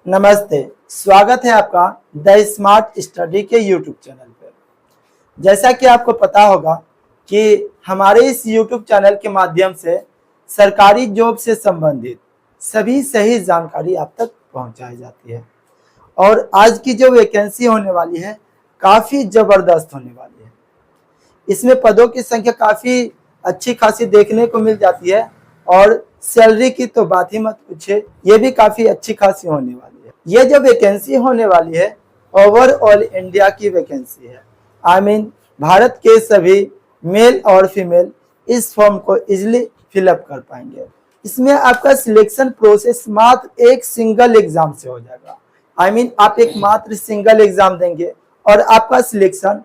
नमस्ते, स्वागत है आपका द स्मार्ट स्टडी के यूट्यूब चैनल पर। जैसा कि आपको पता होगा कि हमारे इस यूट्यूब चैनल के माध्यम से सरकारी जॉब से संबंधित सभी सही जानकारी आप तक पहुंचाई जाती है। और आज की जो वैकेंसी होने वाली है काफ़ी ज़बरदस्त होने वाली है। इसमें पदों की संख्या काफ़ी अच्छी खासी देखने को मिल जाती है और सैलरी की तो बात ही मत पूछिए, ये भी काफ़ी अच्छी खासी होने वाली है। ये जो वैकेंसी होने वाली है ओवरऑल इंडिया की वैकेंसी है। भारत के सभी मेल और फीमेल इस फॉर्म को इजीली फिलअप कर पाएंगे। इसमें आपका सिलेक्शन प्रोसेस मात्र एक सिंगल एग्जाम से हो जाएगा। आप एक मात्र सिंगल एग्जाम देंगे और आपका सिलेक्शन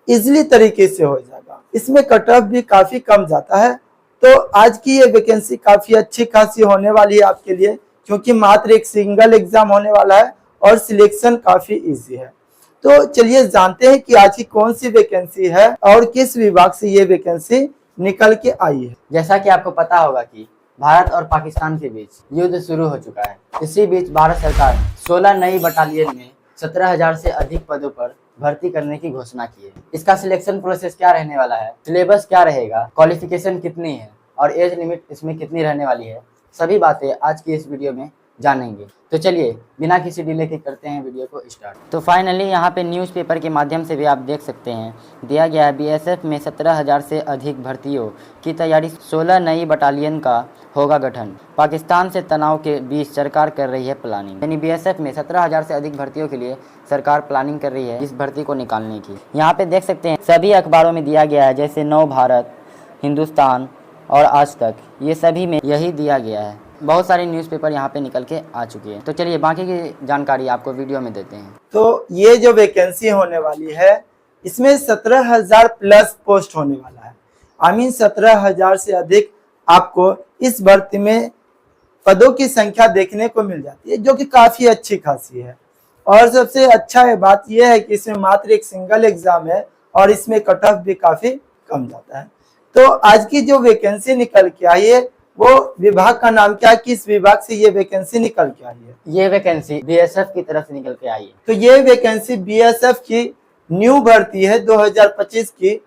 इजीली तरीके से हो जाएगा। इसमें कट ऑफ भी काफ़ी कम जाता है। तो आज की ये वैकेंसी काफ़ी अच्छी खासी होने वाली है आपके लिए, क्योंकि मात्र एक सिंगल एग्जाम होने वाला है और सिलेक्शन काफ़ी इजी है। तो चलिए जानते हैं कि आज की कौन सी वैकेंसी है और किस विभाग से ये वैकेंसी निकल के आई है। जैसा कि आपको पता होगा कि भारत और पाकिस्तान के बीच युद्ध शुरू हो चुका है। इसी बीच भारत सरकार 16 नई बटालियन में 17,000 से अधिक पदों पर भर्ती करने की घोषणा की है। इसका सिलेक्शन प्रोसेस क्या रहने वाला है, सिलेबस क्या रहेगा, क्वालिफिकेशन कितनी है और एज लिमिट इसमें कितनी रहने वाली है, सभी बातें आज की इस वीडियो में जानेंगे। तो चलिए बिना किसी डिले के करते हैं वीडियो को स्टार्ट। तो फाइनली यहाँ पे न्यूज़पेपर के माध्यम से भी आप देख सकते हैं दिया गया है बीएसएफ में 17,000 से अधिक भर्तियों की तैयारी, 16 नई बटालियन का होगा गठन। पाकिस्तान से तनाव के बीच सरकार कर रही है प्लानिंग, यानी बीएसएफ में 17,000 से अधिक भर्तियों के लिए सरकार प्लानिंग कर रही है इस भर्ती को निकालने की। यहाँ पे देख सकते हैं सभी अखबारों में दिया गया है, जैसे नव भारत, हिंदुस्तान और आज तक, ये सभी में यही दिया गया है। बहुत सारे न्यूज़पेपर यहाँ पे निकल के आ चुकी है। तो चलिए बाकी की जानकारी आपको वीडियो में देते हैं। तो ये जो वैकेंसी होने वाली है इसमें 17,000 प्लस पोस्ट होने वाला है। 17,000 से अधिक आपको इस भर्ती में पदों की संख्या देखने को मिल जाती है, जो कि काफ़ी अच्छी खासी है। और सबसे अच्छा बात यह है कि इसमें मात्र एक सिंगल एग्जाम है और इसमें कट ऑफ भी काफ़ी कम जाता है। तो आज की जो वैकेंसी निकल के आई है वो विभाग का नाम क्या है, किस विभाग से ये वैकेंसी निकल के आई है? ये वैकेंसी बीएसएफ की तरफ से निकल के आई है। तो ये वैकेंसी बीएसएफ की न्यू भर्ती है, 2025 की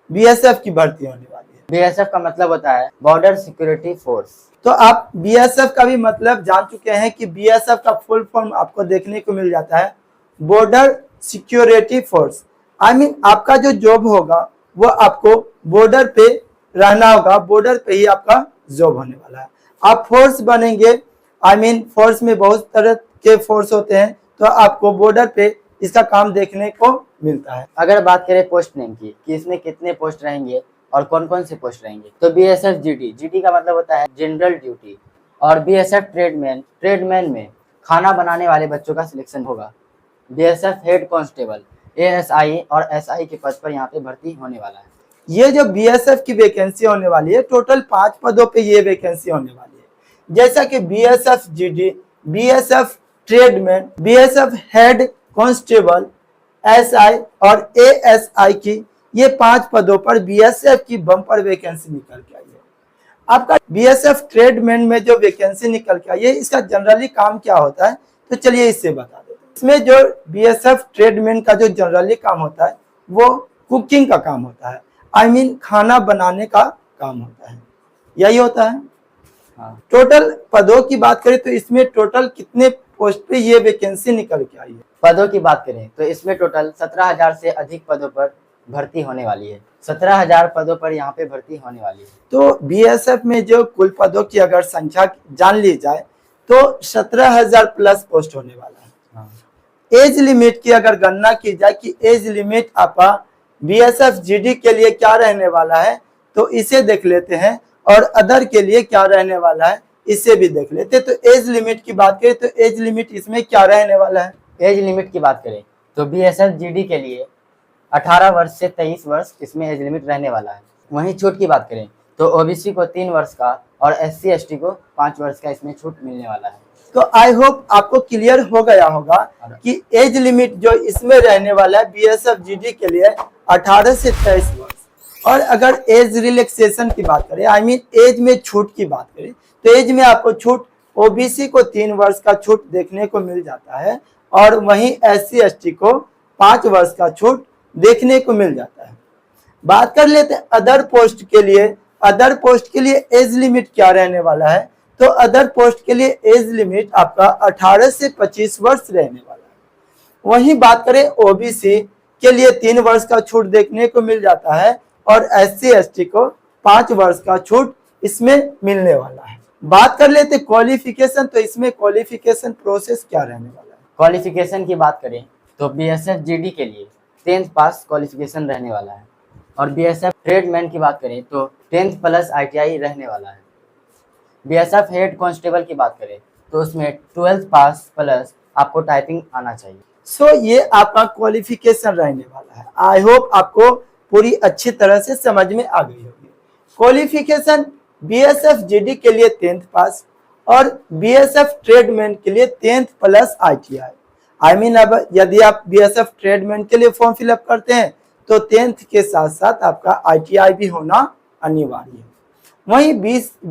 बीएसएफ की भर्ती होने वाली है। बीएसएफ का मतलब होता है बॉर्डर सिक्योरिटी फोर्स। तो आप बीएसएफ का भी मतलब जान चुके हैं कि बीएसएफ का फुल फॉर्म आपको देखने को मिल जाता है बॉर्डर सिक्योरिटी फोर्स। आपका जो जॉब होगा वो आपको बॉर्डर पे रहना होगा, बॉर्डर पे ही आपका जॉब होने वाला है। आप फोर्स बनेंगे, फोर्स में बहुत तरह के फोर्स होते हैं, तो आपको बॉर्डर पे इसका काम देखने को मिलता है। अगर बात करें पोस्ट नेम की कि इसमें कितने पोस्ट रहेंगे और कौन कौन से पोस्ट रहेंगे, तो बीएसएफ जीडी का मतलब होता है जनरल ड्यूटी, और बीएसएफ ट्रेडमैन में खाना बनाने वाले बच्चों का सिलेक्शन होगा। बीएसएफ हेड कांस्टेबल, एएसआई और एसआई के पद पर यहाँ पे भर्ती होने वाला है। ये जो बीएसएफ की वैकेंसी होने वाली है, टोटल 5 पदों पे ये वैकेंसी होने वाली है। जैसा कि BSF GD, BSF tradesman, BSF head constable, SI और एएसआई की ये 5 पदों पर बीएसएफ की बम्पर वैकेंसी निकल के आई है। आपका बीएसएफ ट्रेडमैन में जो वैकेंसी निकल के आई है, इसका जनरली काम क्या होता है, तो चलिए इससे बता देते हैं। इसमें जो बीएसएफ ट्रेडमैन का जो जनरली काम होता है वो कुकिंग का काम होता है। खाना बनाने का काम होता है, यही होता है। हाँ। टोटल पदों की बात करें तो इसमें टोटल कितने पोस्ट पे ये वैकेंसी निकल के आई है? पदों की बात करें तो इसमें टोटल 17,000 से अधिक पदों पर भर्ती होने वाली है। 17,000 पदों पर यहाँ पे भर्ती होने वाली है। तो बीएसएफ में जो कुल पदों की अगर संख्या जान ली जाए तो 17,000 प्लस पोस्ट होने वाला है। हाँ। एज लिमिट की अगर गणना की जाए कि एज लिमिट आपका बीएसएफ जीडी के लिए क्या रहने वाला है, तो इसे देख लेते हैं, और अदर के लिए क्या रहने वाला है इसे भी देख लेते हैं। तो एज लिमिट की बात करें तो एज लिमिट इसमें क्या रहने वाला है? एज लिमिट की बात करें तो बीएसएफ जीडी के लिए 18 वर्ष से 23 वर्ष इसमें एज लिमिट रहने वाला है। वहीं छूट की बात करें तो ओबीसी को 3 वर्ष का और एससी एसटी को 5 वर्ष का इसमें छूट मिलने वाला है। तो आई होप आपको क्लियर हो गया होगा कि एज लिमिट जो इसमें रहने वाला है बीएसएफ जीडी के लिए 18 से 23 वर्ष। और अगर एज रिलैक्सेशन की बात करें, एज में छूट की बात करें, तो एज में आपको छूट ओबीसी को 3 वर्ष का छूट देखने को मिल जाता है और वहीं SC ST को 5 वर्ष का छूट देखने को मिल जाता है। बात कर लेते हैं अदर पोस्ट के लिए। अदर पोस्ट के लिए एज लिमिट क्या रहने वाला है, तो अदर पोस्ट के लिए एज लिमिट आपका 18 से 25 वर्ष रहने वाला है। वहीं बात करें ओबीसी के लिए 3 वर्ष का छूट देखने को मिल जाता है और SC ST को 5 वर्ष का छूट इसमें मिलने वाला है। बात कर लेते क्वालिफिकेशन, तो इसमें क्वालिफिकेशन प्रोसेस क्या रहने वाला है। क्वालिफिकेशन की बात करें तो BSF GD के लिए 10th पास क्वालिफिकेशन रहने वाला है और BSF ट्रेडमैन की बात करें तो 10th प्लस ITI रहने वाला है। BSF हेड कांस्टेबल की बात करें तो उसमें 12th पास प्लस आपको टाइपिंग आना चाहिए। सो ये आपका क्वालिफिकेशन रहने वाला है। आई होप आपको पूरी अच्छी तरह से समझ में आ गई होगी। क्वालिफिकेशन BSF GD के लिए 10th पास और BSF ट्रेडमैन के लिए 10th plus ITI। I mean अब यदि आप BSF ट्रेडमैन के लिए फॉर्म फिलअप करते हैं तो 10th के साथ साथ आपका ITI भी होना अनिवार्य है। वहीं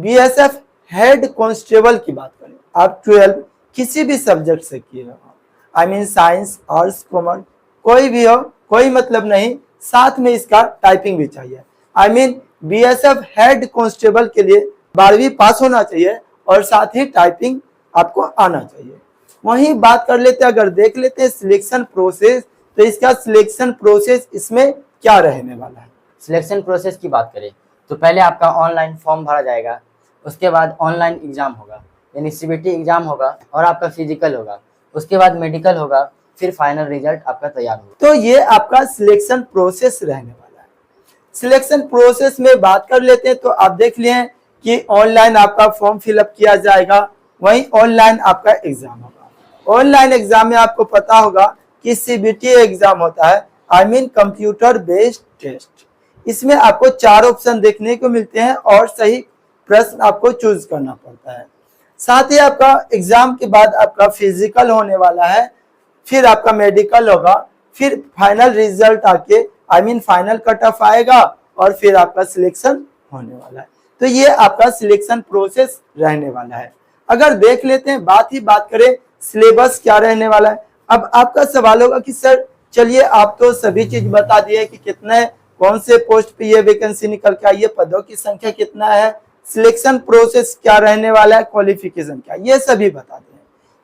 BSF हेड कांस्टेबल की बात करें, आप 12 किसी भी सब्जेक्ट से किए हो, I mean science arts commerce कोई भी हो, कोई मतलब नहीं, साथ में इसका टाइपिंग भी चाहिए। I mean BSF head constable के लिए 12वीं पास होना चाहिए और साथ ही टाइपिंग आपको आना चाहिए। वहीं बात कर लेते हैं, अगर देख लेते हैं सिलेक्शन प्रोसेस, तो इसका सिलेक्शन प्रोसेस इसमें क्या रहने वाला है। सिलेक्शन प्रोसेस की बात करें तो पहले आपका ऑनलाइन फॉर्म भरा जाएगा, उसके बाद ऑनलाइन एग्जाम होगा यानी CBT एग्जाम होगा और आपका फिजिकल होगा, उसके बाद मेडिकल होगा, फिर फाइनल रिजल्ट आपका तैयार होगा। तो ये आपका सिलेक्शन प्रोसेस रहने वाला है। सिलेक्शन प्रोसेस में बात कर लेते हैं तो आप देख लिए कि ऑनलाइन आपका फॉर्म फिलअप किया जाएगा, वहीं ऑनलाइन आपका एग्जाम होगा। ऑनलाइन एग्जाम में आपको पता होगा कि CBT एग्जाम होता है, I mean computer based test. इसमें आपको 4 ऑप्शन देखने को मिलते हैं और सही प्रश्न आपको चूज करना पड़ता है। साथ ही आपका एग्जाम के बाद आपका फिजिकल होने वाला है, फिर आपका मेडिकल होगा, फिर फाइनल रिजल्ट आके I mean final cut off आएगा और फिर आपका सिलेक्शन होने वाला है। तो ये आपका सिलेक्शन प्रोसेस रहने वाला है। अगर देख लेते हैं, बात करें सिलेबस क्या रहने वाला है। अब आपका सवाल होगा कि सर चलिए आप तो सभी चीज बता दिए कि कितने कौन से पोस्ट पे ये वैकेंसी निकल के आई है, पदों की संख्या कितना है, सिलेक्शन प्रोसेस क्या रहने वाला है, क्वालिफिकेशन क्या, ये सभी बता दें।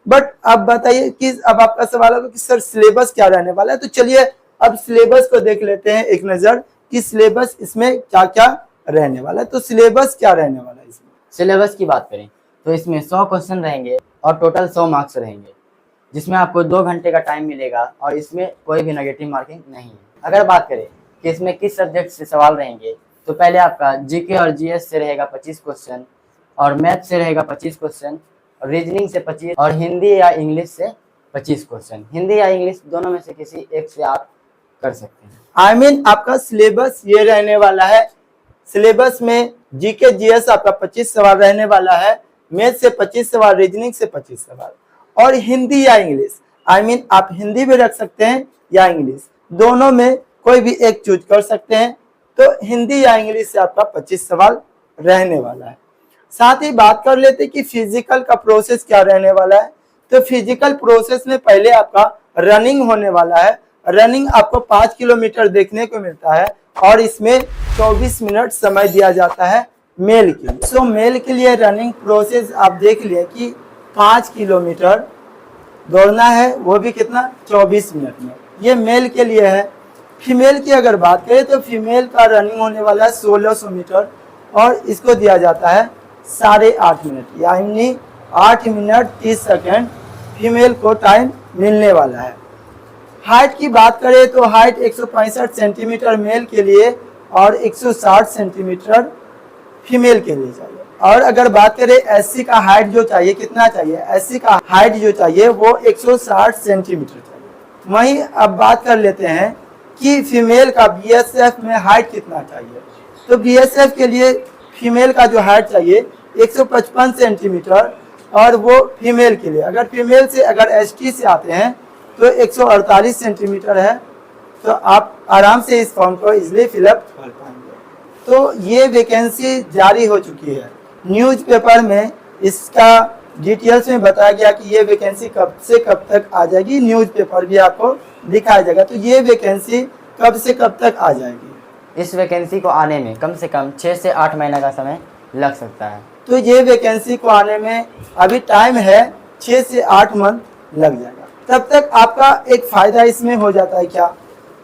बट अब बताइए कि अब आपका सवाल होगा कि सर सिलेबस क्या रहने वाला है। तो चलिए अब सिलेबस को देख लेते हैं एक नजर कि सिलेबस इसमें क्या क्या रहने वाला है। तो सिलेबस क्या रहने वाला है इसमें। सिलेबस की बात करें तो इसमें 100 क्वेश्चन रहेंगे और टोटल 100 मार्क्स रहेंगे, जिसमें आपको 2 घंटे का टाइम मिलेगा और इसमें कोई भी नेगेटिव मार्किंग नहीं है। अगर बात करें कि इसमें किस सब्जेक्ट से सवाल रहेंगे तो पहले आपका GK और GS से रहेगा 25 क्वेश्चन और मैथ से रहेगा 25 क्वेश्चन और रीजनिंग से 25 और हिंदी या इंग्लिश से 25 क्वेश्चन। हिंदी या इंग्लिश दोनों में से किसी एक से आप कर सकते हैं। आई मीन आपका सिलेबस ये रहने वाला है। सिलेबस में GK GS आपका 25 सवाल रहने वाला है, मैथ से 25 सवाल, रीजनिंग से 25 सवाल और हिंदी या इंग्लिश, आई मीन आप हिंदी भी रख सकते हैं या इंग्लिश, दोनों में कोई भी एक चूज कर सकते हैं। तो हिंदी या इंग्लिश से आपका 25 सवाल रहने वाला है। साथ ही बात कर लेते हैं कि फिजिकल का प्रोसेस क्या रहने वाला है। तो फिजिकल प्रोसेस में पहले आपका रनिंग होने वाला है। रनिंग आपको 5 किलोमीटर देखने को मिलता है और इसमें 24 मिनट समय दिया जाता है मेल के लिए। सो मेल के लिए रनिंग प्रोसेस आप देख लिए कि 5 किलोमीटर दौड़ना है, वो भी कितना 24 मिनट में, ये मेल के लिए है। फीमेल की अगर बात करें तो फीमेल का रनिंग होने वाला है 1600 मीटर और इसको दिया जाता है 8.5 मिनट, यानी 8 मिनट 30 सेकेंड फीमेल को टाइम मिलने वाला है। हाइट की बात करें तो हाइट 165 सेंटीमीटर मेल के लिए और 160 सेंटीमीटर फीमेल के लिए चाहिए। और अगर बात करें SC का हाइट जो चाहिए, कितना चाहिए, SC का हाइट जो चाहिए वो 160 सेंटीमीटर चाहिए। वहीं अब बात कर लेते हैं कि फीमेल का BSF में हाइट कितना चाहिए। तो BSF के लिए फीमेल का जो हाइट चाहिए 155 सेंटीमीटर और वो फीमेल के लिए, अगर फीमेल से अगर ST से आते हैं तो 148 सेंटीमीटर है। तो आप आराम से इस फॉर्म को इजिली फिलअप कर पाएंगे। तो ये वैकेंसी जारी हो चुकी है, न्यूज़पेपर में इसका डिटेल्स में बताया गया कि ये वैकेंसी कब से कब तक आ जाएगी, न्यूज़पेपर भी आपको दिखाया जाएगा। तो ये वैकेंसी कब से कब तक आ जाएगी? इस वैकेंसी को आने में कम से कम 6 से 8 महीने का समय लग सकता है। तो ये वैकेंसी को आने में अभी टाइम है, 6 से 8 मंथ लग जाएगा। तब तक आपका एक फ़ायदा इसमें हो जाता है क्या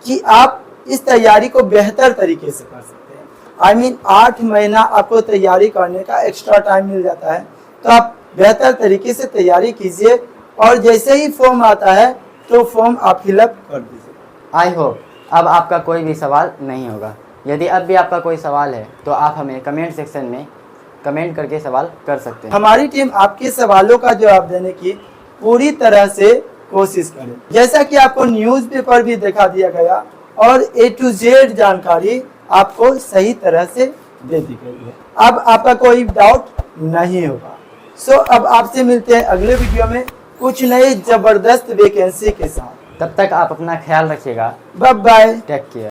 कि आप इस तैयारी को बेहतर तरीके से कर सकते हैं। 8 महीना आपको तैयारी करने का एक्स्ट्रा टाइम मिल जाता है, तो आप बेहतर तरीके से तैयारी कीजिए और जैसे ही फॉर्म आता है तो फॉर्म आप फिलअप कर दीजिए। आई होप अब आपका कोई भी सवाल नहीं होगा। यदि अब भी आपका कोई सवाल है तो आप हमें कमेंट सेक्शन में कमेंट करके सवाल कर सकते हैं। हमारी टीम आपके सवालों का जवाब देने की पूरी तरह से कोशिश करें। जैसा कि आपको न्यूज़पेपर भी दिखा दिया गया और A to Z जानकारी आपको सही तरह से दे दी गई है। अब आपका कोई डाउट नहीं होगा। सो अब आपसे मिलते हैं अगले वीडियो में कुछ नई जबरदस्त वैकेंसी के साथ। तब तक आप अपना ख्याल रखिएगा। Bye bye. Take care.